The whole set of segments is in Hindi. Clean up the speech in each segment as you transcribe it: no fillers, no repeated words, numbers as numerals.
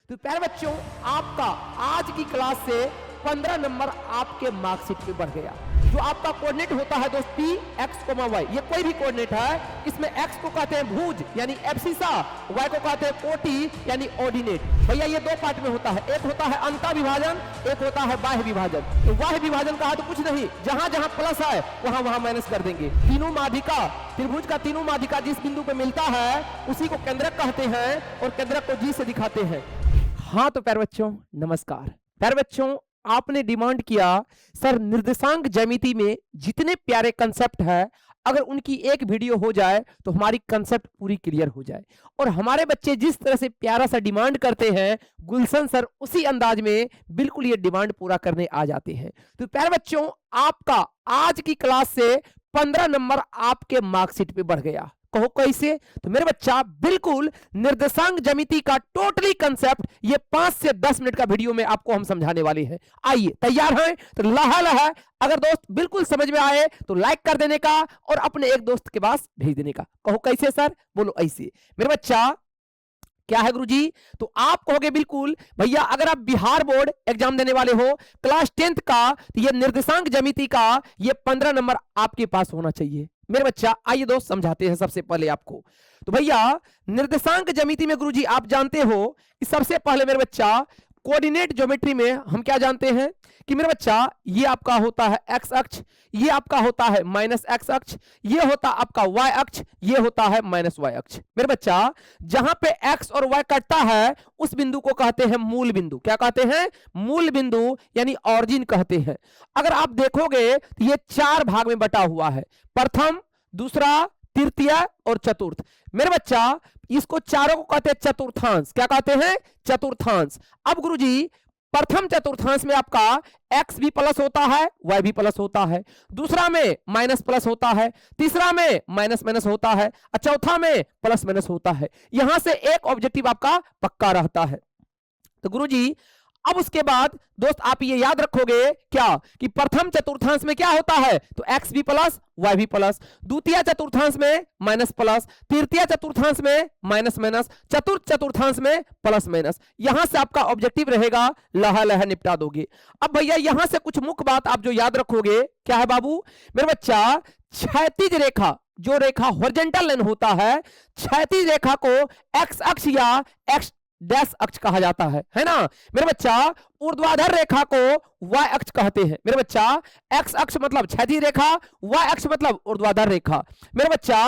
तो प्यारे बच्चों, आपका आज की क्लास से 15 नंबर आपके मार्कशीट पे बढ़ गया। जो आपका कोऑर्डिनेट होता है दोस्त पी एक्स कोमा वाई, ये कोई भी कोऑर्डिनेट है, इसमें एक्स को कहते हैं भुज यानी एब्सिसा, वाई को कहते हैं कोटि यानी ऑर्डिनेट। भैया ये दो पार्ट में होता है, एक होता है अंतर विभाजन, एक होता है बाह्य विभाजन। तो बाह्य विभाजन कहा तो कुछ नहीं, जहां जहां प्लस है वहां वहां माइनस कर देंगे। तीनों माध्यिका, त्रिभुज का तीनों माध्यिका जिस बिंदु पे मिलता है उसी को केंद्रक कहते हैं और केंद्रक को जी से दिखाते हैं। हाँ तो प्यारे बच्चों नमस्कार। प्यारे बच्चों, आपने डिमांड किया सर निर्देशांक ज्यामिति में जितने प्यारे कंसेप्ट है अगर उनकी एक वीडियो हो जाए तो हमारी कंसेप्ट पूरी क्लियर हो जाए। और हमारे बच्चे जिस तरह से प्यारा सा डिमांड करते हैं गुलशन सर उसी अंदाज में बिल्कुल ये डिमांड पूरा करने आ जाते हैं। तो प्यारे बच्चों, आपका आज की क्लास से 15 नंबर आपके मार्कशीट पे बढ़ गया। कहो कैसे? तो मेरे बच्चा बिल्कुल निर्देशांक ज्यामिति का टोटली कंसेप्ट ये 5 से 10 मिनट का वीडियो में आपको हम समझाने वाले हैं। आइए तैयार हैं? तो लहा लहा, अगर दोस्त बिल्कुल समझ में आए तो लाइक कर देने का और अपने एक दोस्त के पास भेज देने का। कहो कैसे सर? बोलो ऐसे। मेरे बच्चा क्या है गुरुजी? तो आप कहोगे बिल्कुल भैया अगर आप बिहार बोर्ड एग्जाम देने वाले हो क्लास 10th का तो ये निर्देशांक ज्यामिति का ये 15 नंबर आपके पास होना चाहिए। मेरे बच्चा आइए दोस्त समझाते हैं सबसे पहले आपको। तो भैया निर्देशांक ज्यामिति में गुरुजी आप जानते हो कि सबसे पहले मेरे बच्चा कोऑर्डिनेट ज्योमेट्री में हम क्या जानते हैं कि मेरे बच्चा ये आपका होता है एक्स अक्ष, ये आपका होता है माइनस एक्स अक्ष, ये होता आपका वाई अक्ष, ये होता है माइनस वाई अक्ष। मेरे बच्चा जहां पे एक्स और वाई कटता है उस बिंदु को कहते हैं मूल बिंदु। क्या कहते हैं? मूल बिंदु यानी ऑरिजिन कहते हैं। अगर आप देखोगे तो ये 4 भाग में बटा हुआ है, प्रथम, दूसरा, तृतीय और चतुर्थ। मेरे बच्चा इसको चारों को कहते हैं चतुर्थांश। क्या कहते हैं? चतुर्थांश। अब गुरुजी प्रथम चतुर्थांश में आपका x भी प्लस होता है, y भी प्लस होता है, दूसरा में माइनस प्लस होता है, तीसरा में माइनस माइनस होता है, चौथा में प्लस माइनस होता है। यहां से एक ऑब्जेक्टिव आपका पक्का रहता है। तो गुरुजी अब उसके बाद दोस्त आप ये याद रखोगे क्या कि प्रथम चतुर्थांश में क्या होता है? तो x भी प्लस y भी प्लस, द्वितीय चतुर्थांश में माइनस प्लस, तृतीय चतुर्थांश में माइनस माइनस, चतुर्थ चतुर्थांश में प्लस माइनस। यहां से आपका ऑब्जेक्टिव रहेगा, लहा लहा निपटा दोगे। अब भैया यहां से कुछ मुख्य बात आप जो याद रखोगे क्या है बाबू? मेरे बच्चा क्षैतिज रेखा, जो रेखा हॉरिजॉन्टल लाइन होता है, क्षैतिज रेखा को एक्स अक्ष या एक्स डैश अक्ष कहा जाता है ना। मेरे बच्चा ऊर्ध्वाधर रेखा को y अक्ष कहते हैं। मेरे बच्चा x अक्ष मतलब क्षैतिज रेखा, y अक्ष मतलब ऊर्ध्वाधर रेखा। मेरे बच्चा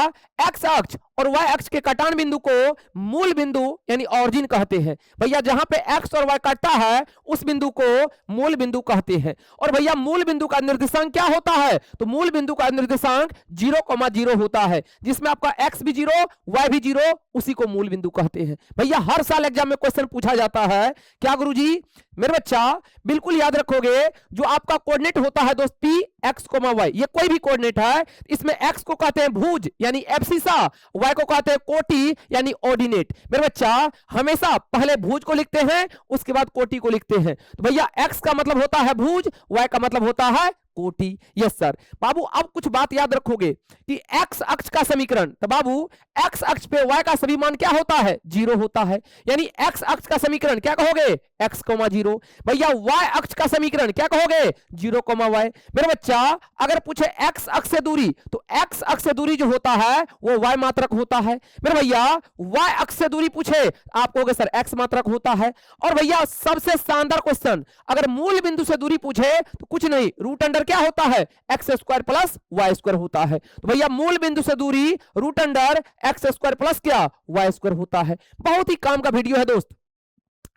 x अक्ष और y अक्ष के कटान बिंदु को मूल बिंदु यानी ऑरिजिन कहते हैं। भैया जहां पे x और y कटता है उस बिंदु को मूल बिंदु कहते हैं। और भैया मूल बिंदु का निर्देशांक क्या होता है? तो मूल बिंदु का निर्देशांक 0,0 होता है, जिसमें आपका x भी 0, y भी 0, उसी को मूल बिंदु कहते हैं। भैया हर साल एग्जाम में क्वेश्चन पूछा जाता है क्या गुरुजी? मेरे बच्चा बिल्कुल याद रखोगे जो आपका कोऑर्डिनेट होता है दोस्त पी एक्स कोमा वाई, ये कोई भी कोऑर्डिनेट है, इसमें एक्स को कहते हैं भुज यानी एब्सिसा, वाई को कहते हैं कोटि यानी ऑर्डिनेट। मेरे बच्चा हमेशा पहले भुज को लिखते हैं उसके बाद कोटि को लिखते हैं। तो भैया एक्स का मतलब होता है भुज, वाई का मतलब होता है कोटि। Yes sir. बाबू अब कुछ बात याद रखोगे कि एक्स अक्ष का समीकरण, तो बाबू एक्स अक्ष पे वाई का सभी मान क्या होता है? 0 होता है, यानी एक्स अक्ष का समीकरण क्या कहोगे? x, 0। भैया वाई अक्ष का समीकरण क्या कहोगे? 0, y। मेरे बच्चा अगर पूछे एक्स अक्ष से दूरी तो एक्स अक्ष से दूरी जो होता है वो y मात्रक होता है। मेरे भैया y अक्ष से दूरी पूछे आप कहोगे सर x मात्रक होता है। और भैया सबसे शानदार क्वेश्चन, अगर मूल बिंदु से दूरी पूछे तो कुछ नहीं, रूट अंडर क्या होता है? x² प्लस y² होता है। तो भैया मूल बिंदु से दूरी रूट अंडर x² प्लस क्या? y² होता है। बहुत ही काम का वीडियो है दोस्त,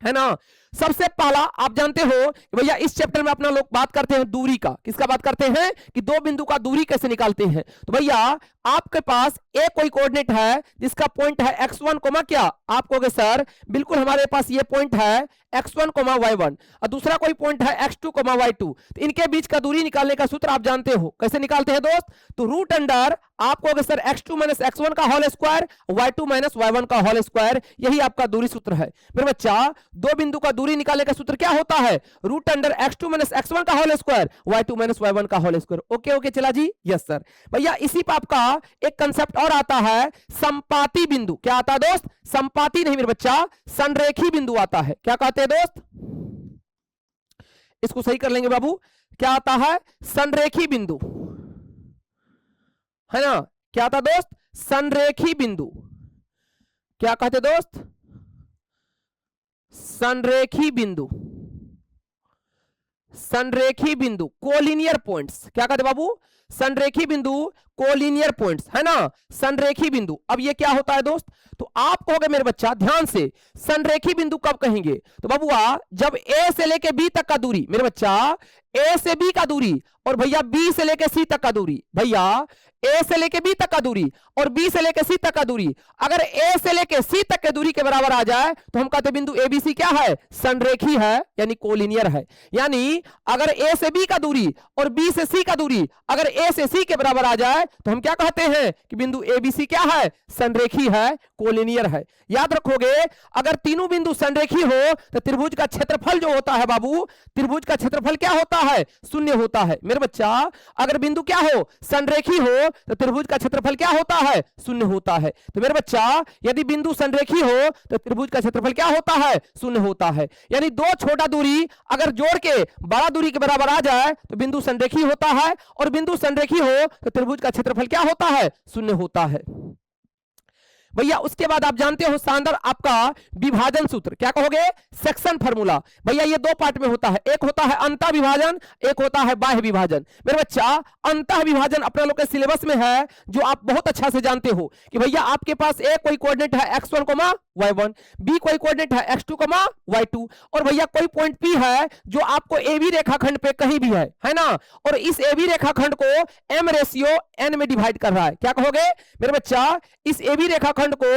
है ना। सबसे पहला आप जानते हो कि भैया इस चैप्टर में अपना लोग बात करते हैं दूरी का। किसका बात करते हैं? कि दो बिंदु का दूरी कैसे निकालते हैं। तो भैया आपके पास एक कोई कोऑर्डिनेट है जिसका पॉइंट है x1, क्या? आप कहोगे सर बिल्कुल हमारे पास ये पॉइंट है x1, y1 और दूसरा कोई पॉइंट है x2, y2। तो इनके बीच का दूरी निकालने का सूत्र आप जानते हो, कैसे निकालते हैं दोस्त? तो रूट अंडर आप कहोगे सर x2 - x1 का होल स्क्वायर, y2 - y1 का होल स्क्वायर, यही आपका दूरी सूत्र है। मेरे बच्चा दो बिंदु का दूरी निकालने का सूत्र क्या होता है? Root under x2 minus x1 का whole square, y2 minus y1 का होल स्क्वायर। ओके ओके चला जी, यस सर। भैया इसी पर आपका एक कंसेप्ट और आता है, संपाती बिंदु। क्या आता है दोस्त? संपाती नहीं मेरे बच्चा, संरेखी बिंदु आता है। क्या कहते हैं दोस्त? इसको सही कर लेंगे बाबू। क्या आता है? संरेखी बिंदु, है ना? क्या आता दोस्त? संरेखी बिंदु। क्या कहते दोस्त? संरेखी बिंदु, संरेखी बिंदु, कोलिनियर पॉइंट्स। क्या कहते बाबू? संरेखी बिंदु, कोलिनियर पॉइंट्स, है ना? संरेखी बिंदु। अब ये क्या होता है दोस्त? तो आप कहोगे मेरे बच्चा ध्यान से, संरेखी बिंदु कब कहेंगे? तो बाबूआ जब ए से लेके बी तक का दूरी, मेरे बच्चा ए से बी का दूरी और भैया बी से लेके सी तक का दूरी, भैया ए से लेके बी तक का दूरी और बी से लेके सी तक का दूरी अगर ए से लेके सी तक के दूरी के बराबर आ जाए तो हम कहते हैं बिंदु ए बी सी क्या है? संरेखी है, यानी कोलिनियर है। यानी अगर ए से बी का दूरी और बी से सी का दूरी अगर ए से सी के बराबर आ जाए तो हम क्या कहते हैं कि बिंदु ए बी सी क्या है? संरेखी है, कोलिनियर है। याद रखोगे, अगर तीनों बिंदु संरेखी हो तो त्रिभुज का क्षेत्रफल जो होता है बाबू, त्रिभुज का क्षेत्रफल क्या होता है? शून्य होता है। मेरे बच्चा अगर बिंदु क्या हो? संरेखी हो तो त्रिभुज का क्षेत्रफल क्या होता है? शून्य होता है। तो मेरे बच्चा यदि बिंदु संरेखी हो तो त्रिभुज का क्षेत्रफल क्या होता है? शून्य होता है। यानी दो छोटा दूरी अगर जोड़ के बड़ा दूरी के बराबर आ जाए तो बिंदु संरेखी होता है और बिंदु संरेखी हो तो त्रिभुज का क्षेत्रफल क्या होता है? शून्य होता है। भैया उसके बाद आप जानते हो शानदार आपका विभाजन सूत्र। क्या कहोगे? Section formula. भैया ये दो पार्ट में होता है, एक होता है अंतः विभाजन, एक होता है बाह्य विभाजन। मेरे बच्चा अंतः विभाजन अपने लोग के सिलेबस में है, जो आप बहुत अच्छा से जानते हो कि भैया आपके पास ए कोई कोऑर्डिनेट है x1, y1, बी कोई कोऑर्डिनेट है x2, y2 और भैया कोई पॉइंट P है जो आपको ए बी रेखाखंड पे कहीं भी है ना? और इस ए बी रेखाखंड को m रेशियो n में डिवाइड कर रहा है। क्या कहोगे मेरे बच्चा? इस ए बी रेखाखंड को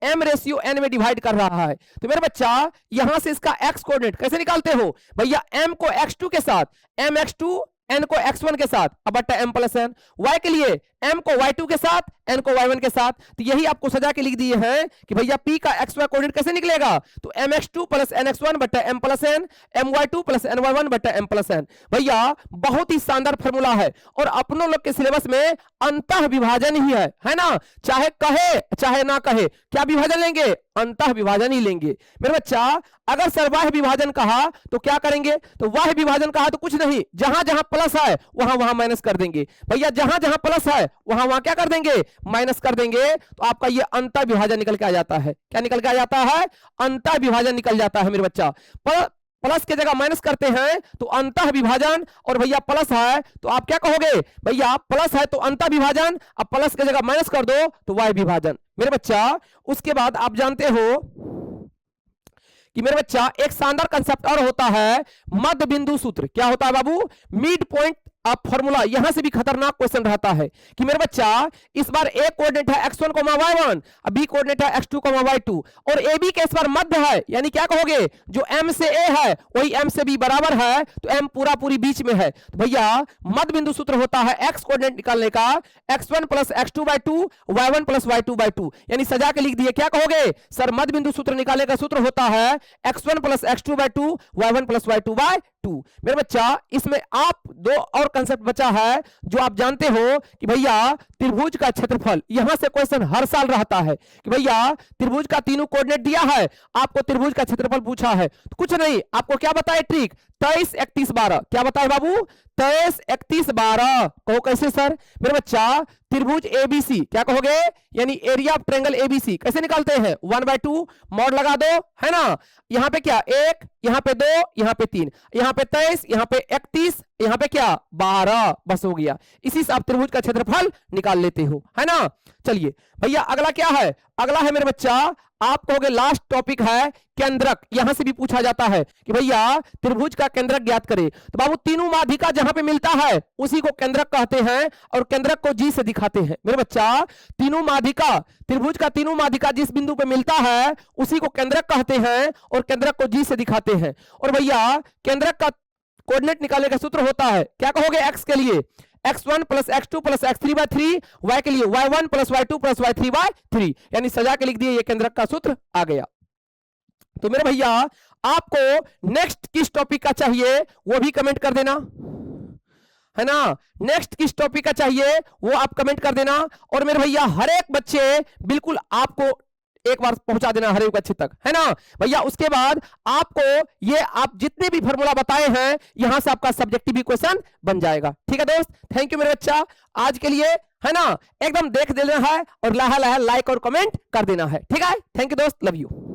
m रेशियो n में डिवाइड कर रहा है। तो मेरे बच्चा यहां से इसका x कोऑर्डिनेट कैसे निकालते हो? भैया m को x2 के साथ mx2, n को x1 के साथ अब बट्टा m प्लस n, y के लिए m को y2 के साथ, n को y1 के साथ। तो यही आपको सजा के लिख दिए हैं कि भैया p का xy कोऑर्डिनेट कैसे निकलेगा? तो mx2 प्लस nx1 बट्टा m plus n, my2 plus ny1 बट्टा m प्लस n। भैया बहुत ही शानदार फॉर्मूला है और अपनों लोग के सिलेबस में अंतः विभाजन ही है ना? चाहे कहे चाहे ना कहे, क्या विभाजन लेंगे? अंतः विभाजन ही लेंगे। मेरे बच्चा अगर सर बाह्य विभाजन कहा तो क्या करेंगे? तो बाह्य विभाजन कहा तो कुछ नहीं, जहां जहां प्लस है वहां वहां माइनस कर देंगे। भैया जहां जहां प्लस है वहां वहां क्या कर देंगे? माइनस कर देंगे। तो आपका ये अंतः विभाजन निकल के आ जाता है। क्या निकल के आ जाता है? अंतः विभाजन निकल जाता है मेरे बच्चा। प्लस के जगह माइनस करते हैं तो अंतः विभाजन, और भैया प्लस है तो आप क्या कहोगे? भैया प्लस है तो अंतः विभाजन, अब प्लस के जगह माइनस कर दो तो वाय विभाजन। मेरे बच्चा उसके बाद आप जानते हो कि मेरे बच्चा एक शानदार कंसेप्ट और होता है मध्य बिंदु सूत्र। क्या होता है बाबू? मिड पॉइंट आप फॉर्मूला। यहां से भी खतरनाक क्वेश्चन रहता है कि मेरे बच्चा इस बार ए कोऑर्डिनेट है x1, y1, अब बी कोऑर्डिनेट है x2, y2 और ए बी के इस बार मध्य है। यानी क्या कहोगे? जो m से a है वही m से b बराबर है तो m पूरा पूरी बीच में है। तो भैया मध्य बिंदु सूत्र होता है x कोऑर्डिनेट निकालने का x1 plus x2/2, y1 plus y2/2। यानी सजा के लिख दिए। क्या कहोगे? सर मध्य बिंदु सूत्र निकालने का सूत्र होता है x1 plus x2/2, y1 plus y2/2। मेरे बच्चा इसमें आप दो और कंसेप्ट बचा है जो आप जानते हो कि भैया त्रिभुज का क्षेत्रफल। यहां से क्वेश्चन हर साल रहता है कि भैया त्रिभुज का तीनों कोऑर्डिनेट दिया है, आपको त्रिभुज का क्षेत्रफल पूछा है तो कुछ नहीं, आपको क्या बताए ट्रिक? 23, 31, 12। क्या बताए बाबू? 23, 31, 12। कहो कैसे सर? मेरे बच्चा त्रिभुज एबीसी क्या कहोगे? यानी एरिया ऑफ ट्रायंगल एबीसी कैसे निकालते हैं? 1/2 मॉड लगा दो, है ना? यहाँ पे क्या 1, यहाँ पे 2, यहाँ पे 3, यहाँ पे 23, यहाँ पे 31, यहाँ पे क्या 12, बस हो गया। इसी से आप त्रिभुज का क्षेत्रफल निकाल लेते हो, है ना? चलिए भैया अगला क्या है? अगला है मेरे बच्चा आप कहोगे लास्ट टॉपिक है केंद्रक। यहां से भी पूछा जाता है कि भैया त्रिभुज का केंद्रक ज्ञात करें। तो बाबू तीनों माध्यिका जहां पे मिलता है उसी को केंद्रक कहते हैं और केंद्रक को जी से दिखाते हैं। मेरे बच्चा तीनों माध्यिका, त्रिभुज का तीनों माध्यिका जिस बिंदु पे मिलता है उसी को केंद्रक कहते हैं और केंद्रक को जी से दिखाते हैं। और भैया केंद्रक का कोऑर्डिनेट निकालने का सूत्र होता है, क्या कहोगे? x के लिए x1 plus x2 plus x3/3, y के लिए y1 plus y2 plus y3/3। यानी सजा के लिख दिए, ये केंद्रक का सूत्र आ गया। तो मेरे भैया आपको नेक्स्ट किस टॉपिक का चाहिए वो भी कमेंट कर देना, है ना। नेक्स्ट किस टॉपिक का चाहिए वो आप कमेंट कर देना। और मेरे भैया हर एक बच्चे बिल्कुल आपको एक बार पहुंचा देना हर एक बच्चे तक, है ना भैया। उसके बाद आपको ये आप जितने भी फॉर्मूला बताए हैं यहां से आपका सब्जेक्टिव क्वेश्चन बन जाएगा। ठीक है दोस्त, थैंक यू मेरे बच्चा आज के लिए, है ना। एकदम देख देना है और लाहा लाहा लाइक और कमेंट कर देना है। ठीक है, थैंक यू दोस्त, लव यू।